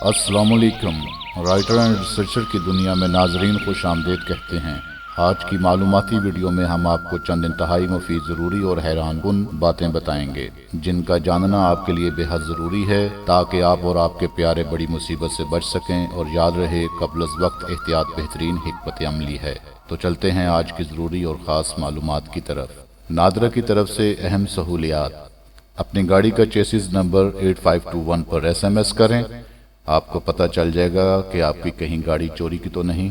अस्सलामुअलैकुम। Writer and researcher की दुनिया में नाजरीन खुश आमदेद कहते हैं। आज की मालूमाती वीडियो में हम आपको चंद इंतहाई मुफीद ज़रूरी और हैरान कुन बातें बताएंगे जिनका जानना आपके लिए बेहद ज़रूरी है ताकि आप और आपके प्यारे बड़ी मुसीबत से बच सकें और याद रहे कब्ल अज़ वक्त एहतियात बेहतरीन हिकमत अमली है। तो चलते हैं आज की ज़रूरी और ख़ास मालूमात की तरफ। नादरा की तरफ से अहम सहूलियात। अपनी गाड़ी का चेसिस नंबर 8521 पर SMS करें, आपको पता चल जाएगा कि आपकी कहीं गाड़ी चोरी की तो नहीं।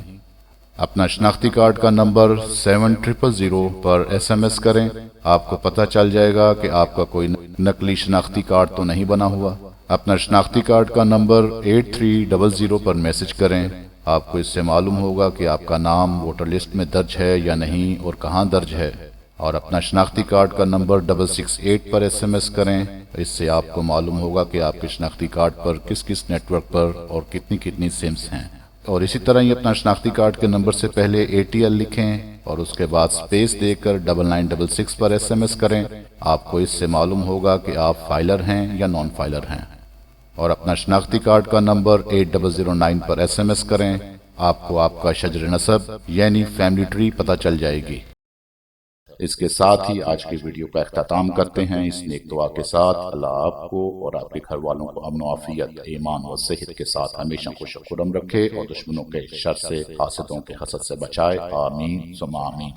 अपना शनाख्ती कार्ड का नंबर 7000 पर SMS करें, आपको पता चल जाएगा कि आपका कोई नकली शनाख्ती कार्ड तो नहीं बना हुआ। अपना शनाख्ती कार्ड का नंबर 8300 पर मैसेज करें, आपको इससे मालूम होगा कि आपका नाम वोटर लिस्ट में दर्ज है या नहीं और कहाँ दर्ज है। और अपना शनाख्ती कार्ड का नंबर 668 पर SMS करें, इससे आपको मालूम होगा कि आपके शनाख्ती कार्ड पर किस किस नेटवर्क पर और कितनी कितनी सिम्स हैं। और इसी तरह ही अपना शनाख्ती कार्ड के नंबर से पहले ATL लिखें और उसके बाद स्पेस देकर 9966 पर SMS करें, आपको इससे मालूम होगा कि आप फाइलर हैं या नॉन फाइलर हैं। और अपना शनाख्ती कार्ड का नंबर 8009 पर SMS करें, आपको आपका शजर नसब यानी फैमिली ट्री पता चल जाएगी। इसके साथ ही आज की वीडियो का अख्ताम करते हैं इस नेक दुआ के साथ। अल्लाह आपको और आपके घर वालों को अमन आफियत, ईमान व सेहत के साथ हमेशा खुश खुरम रखे और दुश्मनों के शर से, हासिदों के हसद से बचाए। आमीन सुम्मा आमीन।